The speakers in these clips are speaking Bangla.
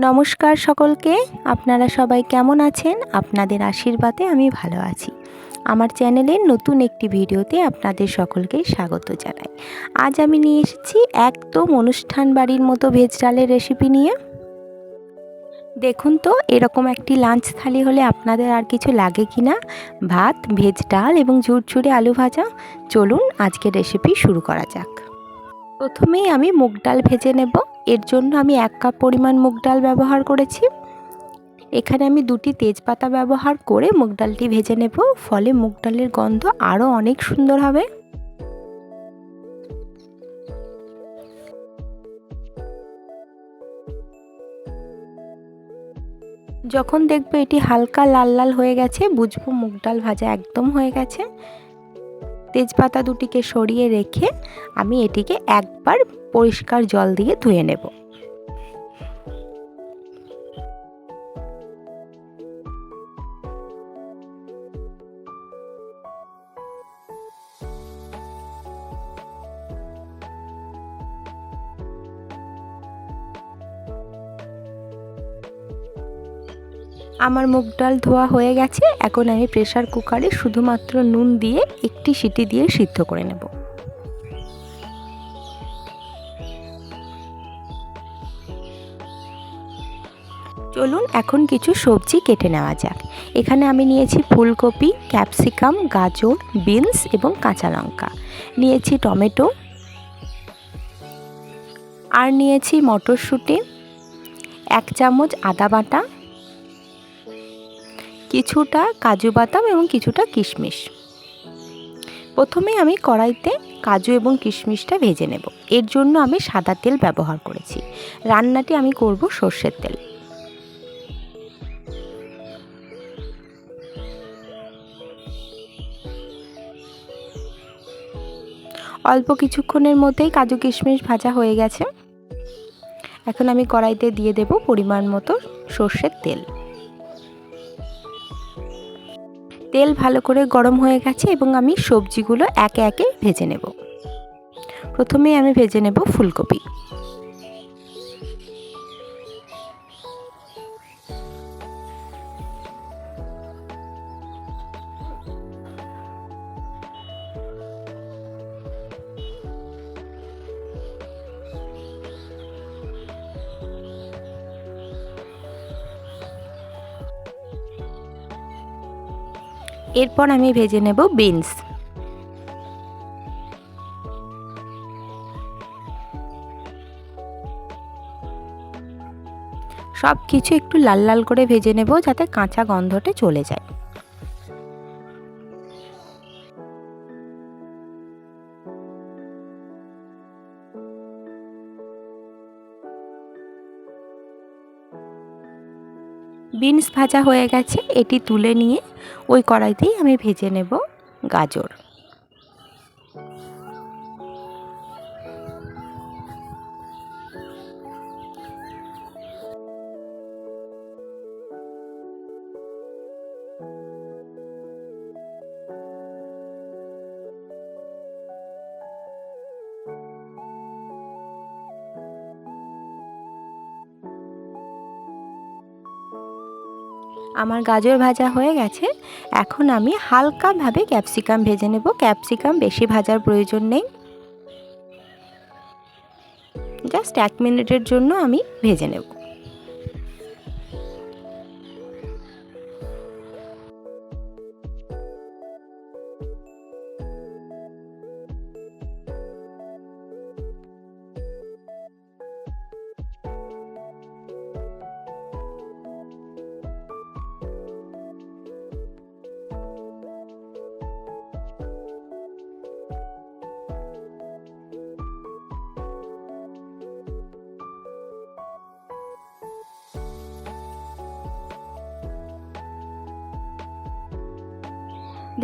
নমস্কার সকলকে। আপনারা সবাই কেমন আছেন? আপনাদের আশীর্বাদে আমি ভালো আছি। আমার চ্যানেলের নতুন একটি ভিডিওতে আপনাদের সকলকে স্বাগত জানাই। আজ আমি নিয়ে এসেছি একদম অনুষ্ঠান বাড়ির মতো ভেজ ডালের রেসিপি নিয়ে। দেখুন তো, এরকম একটি লাঞ্চ থালি হলে আপনাদের আর কিছু লাগে কি না? ভাত, ভেজ ডাল এবং ঝুরঝুরে আলু ভাজা। চলুন আজকের রেসিপি শুরু করা যাক। প্রথমেই আমি মুগ ডাল ভেজে নেব। এর জন্য আমি 1 কাপ পরিমাণ মুগ ডাল ব্যবহার করেছি। এখানে আমি 2টি তেজপাতা ব্যবহার করে মুগ ডালটি ভেজে নেব, ফলে মুগ ডালের গন্ধ আরও অনেক সুন্দর হবে। যখন দেখবে এটি হালকা লাল লাল হয়ে গেছে, বুঝবো মুগ ডাল ভাজা একদম হয়ে গেছে। তেজপাতা দুটিকে সরিয়ে রেখে আমি এটিকে একবার পরিষ্কার জল দিয়ে ধুয়ে নেব। আমার মুগ ডাল ধোয়া হয়ে গেছে। এখন আমি প্রেসার কুকারে শুধুমাত্র নুন দিয়ে একটি সিটি দিয়ে সিদ্ধ করে নেব। চলুন এখন কিছু সবজি কেটে নেওয়া যাক। এখানে আমি নিয়েছি ফুলকপি, ক্যাপসিকাম, গাজর, বিনস এবং কাঁচা লঙ্কা, নিয়েছি টমেটো, আর নিয়েছি মটরশুঁটি, 1 চামচ আদা বাটা, কিছুটা কাজু বাদাম এবং কিছুটা কিশমিশ। প্রথমে আমি কড়াইতে কাজু এবং কিশমিশটা ভেজে নেব। এর জন্য আমি সাদা তেল ব্যবহার করেছি। রান্নাটি আমি করব সর্ষের তেল। অল্প কিছুক্ষণের মধ্যেই কাজু কিশমিশ ভাজা হয়ে গেছে। এখন আমি কড়াইতে দিয়ে দেব পরিমাণ মতো সর্ষের তেল। তেল ভালো করে গরম হয়ে গেছে এবং আমি সবজিগুলো একে একে ভেজে নেব। প্রথমে আমি ভেজে নেব ফুলকপি। এরপর আমি ভেজে নেব বিনস। সব কিছু একটু লাল লাল করে ভেজে নেব, যাতে কাঁচা গন্ধটা চলে যায়। বিনস ভাজা হয়ে গেছে, এটি তুলে নিয়ে ওই কড়াইতেই আমি ভেজে নেব গাজর। আমার গাজর ভাজা হয়ে গেছে। এখন আমি হালকাভাবে ক্যাপসিকাম ভেজে নেব। ক্যাপসিকাম বেশি ভাজার প্রয়োজন নেই, জাস্ট 1 মিনিটের জন্য আমি ভেজে নেব।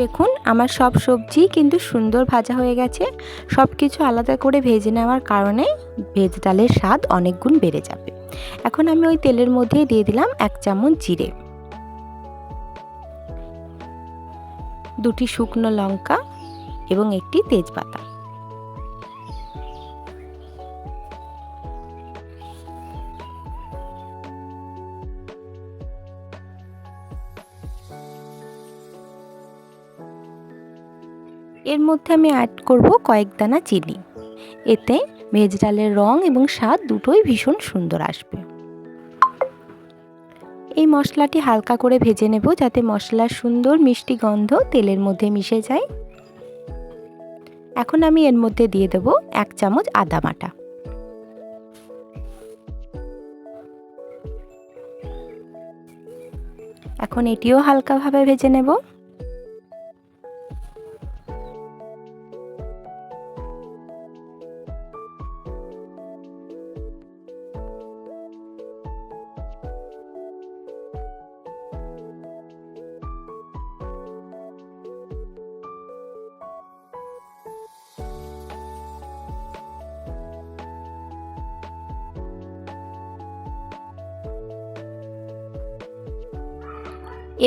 দেখুন আমার সব সবজি কিন্তু সুন্দর ভাজা হয়ে গেছে। সব কিছু আলাদা করে ভেজে নেওয়ার কারণে ভেজ ডালের স্বাদ অনেক গুণ বেড়ে যাবে। এখন আমি ওই তেলের মধ্যেই দিয়ে দিলাম 1 চামচ জিরে, 2টি শুকনো লঙ্কা এবং একটি তেজপাতা। এর মধ্যে আমি অ্যাড করব কয়েক দানা চিনি। এতে ভেজ ডালের রং এবং স্বাদ দুটোই ভীষণ সুন্দর আসবে। এই মশলাটি হালকা করে ভেজে নেব যাতে মশলার সুন্দর মিষ্টি গন্ধ তেলের মধ্যে মিশে যায়। এখন আমি এর মধ্যে দিয়ে দেব 1 চামচ আদা বাটা। এখন এটিও হালকাভাবে ভেজে নেব।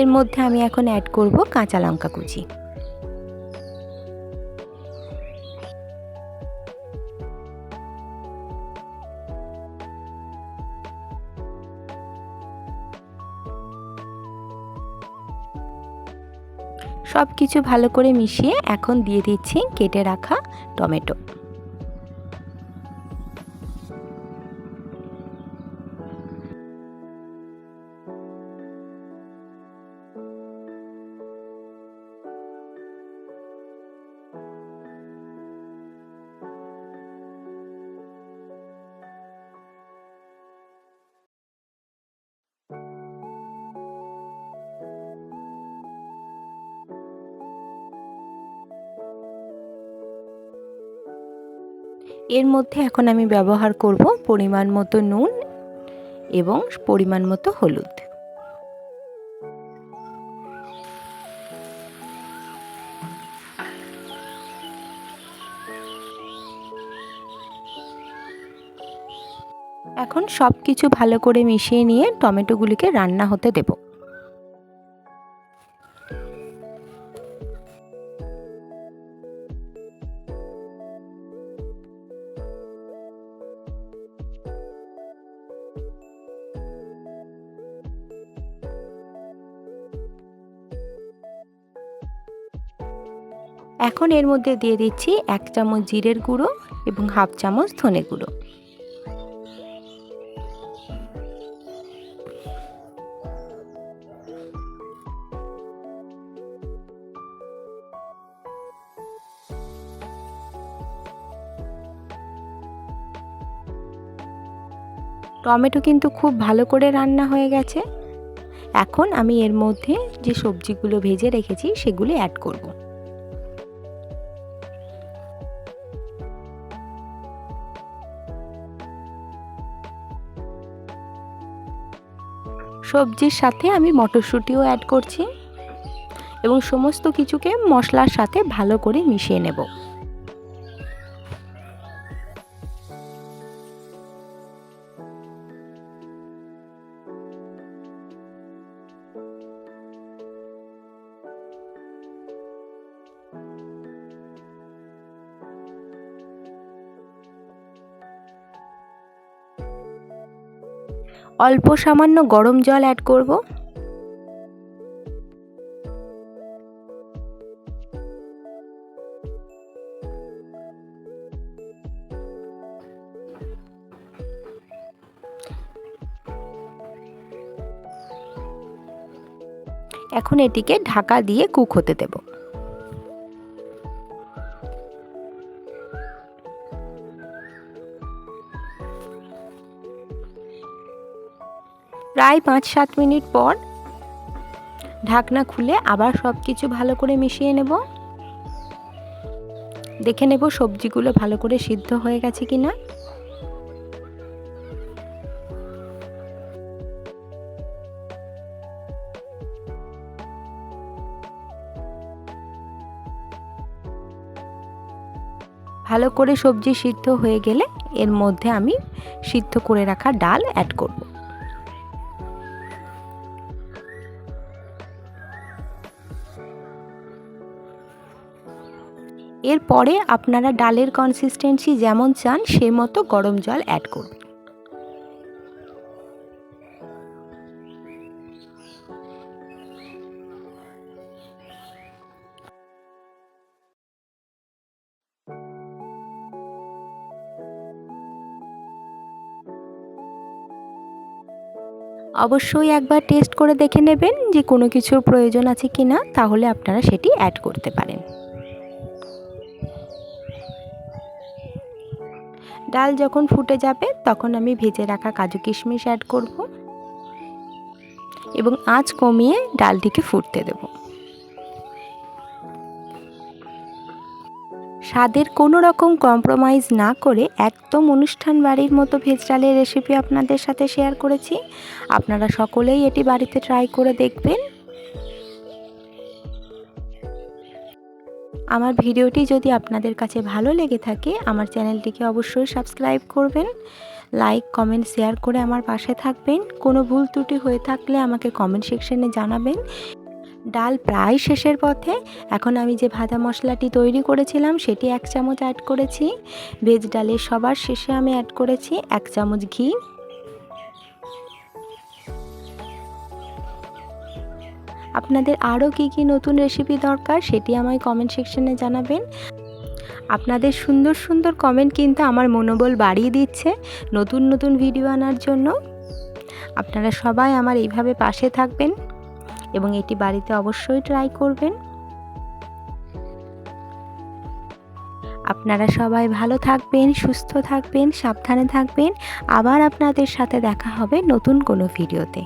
এর মধ্যে আমি এখন অ্যাড করব কাঁচা লঙ্কা কুচি। সব কিছু ভালো করে মিশিয়ে এখন দিয়ে দিচ্ছি কেটে রাখা টমেটো। এর মধ্যে এখন আমি ব্যবহার করব পরিমাণ মতো নুন এবং পরিমাণ মতো হলুদ। এখন সব কিছু ভালো করে মিশিয়ে নিয়ে টমেটোগুলিকে রান্না হতে দেব। এখন এর মধ্যে দিয়ে দিচ্ছি 1 চামচ জিরের গুঁড়ো এবং হাফ চামচ ধনে গুঁড়ো। টমেটো কিন্তু খুব ভালো করে রান্না হয়ে গেছে। এখন আমি এর মধ্যে যে সবজিগুলো ভেজে রেখেছি সেগুলি অ্যাড করব। সবজির সাথে আমি মটরশুঁটিও অ্যাড করছি এবং সমস্ত কিছুকে মশলার সাথে ভালো করে মিশিয়ে নেব। অল্প সামান্য গরম জল অ্যাড করব। এখন এটিকে ঢাকা দিয়ে কুক হতে দেব। প্রায় 5-7 মিনিট পর ঢাকনা খুলে আবার সব কিছু ভালো করে মিশিয়ে নেব। দেখে নেব সবজিগুলো ভালো করে সিদ্ধ হয়ে গেছে কিনা। ভালো করে সবজি সিদ্ধ হয়ে গেলে এর মধ্যে আমি সিদ্ধ করে রাখা ডাল অ্যাড করব। এরপরে আপনারা ডালের কনসিস্টেন্সি যেমন চান সেই মতো গরম জল অ্যাড করুন। অবশ্যই একবার টেস্ট করে দেখে নেবেন যে কোনো কিছুর প্রয়োজন আছে কি না, তাহলে আপনারা সেটি অ্যাড করতে পারেন। ডাল যখন ফুটে যাবে তখন আমি ভেজে রাখা কাজু কিশমিশ অ্যাড করব এবং আঁচ কমিয়ে ডালটিকে ফুটতে দেব। স্বাদের কোনো রকম কম্প্রোমাইজ না করে একদম অনুষ্ঠান বাড়ির মতো ভেজ ডালের রেসিপি আপনাদের সাথে শেয়ার করেছি। আপনারা সকলেই এটি বাড়িতে ট্রাই করে দেখবেন। আমার ভিডিওটি যদি আপনাদের কাছে ভালো লেগে থাকে আমার চ্যানেলটিকে অবশ্যই সাবস্ক্রাইব করবেন, লাইক কমেন্ট শেয়ার করে আমার পাশে থাকবেন। কোনো ভুল ত্রুটি হয়ে থাকলে আমাকে কমেন্ট সেকশনে জানাবেন। ডাল প্রায় শেষের পথে। এখন আমি যে ভাজা মশলাটি তৈরি করেছিলাম সেটি 1 চামচ অ্যাড করেছি। ভেজ ডালের সবার শেষে আমি অ্যাড করেছি 1 চামচ ঘি। আপনাদের আরও কী কী নতুন রেসিপি দরকার সেটি আমায় কমেন্ট সেকশনে জানাবেন। আপনাদের সুন্দর সুন্দর কমেন্ট কিন্তু আমার মনোবল বাড়িয়ে দিচ্ছে নতুন নতুন ভিডিও আনার জন্য। আপনারা সবাই আমার এইভাবে পাশে থাকবেন এবং এটি বাড়িতে অবশ্যই ট্রাই করবেন। আপনারা সবাই ভালো থাকবেন, সুস্থ থাকবেন, সাবধানে থাকবেন। আবার আপনাদের সাথে দেখা হবে নতুন কোনো ভিডিওতে।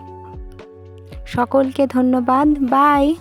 সকলকে ধন্যবাদ। বাই।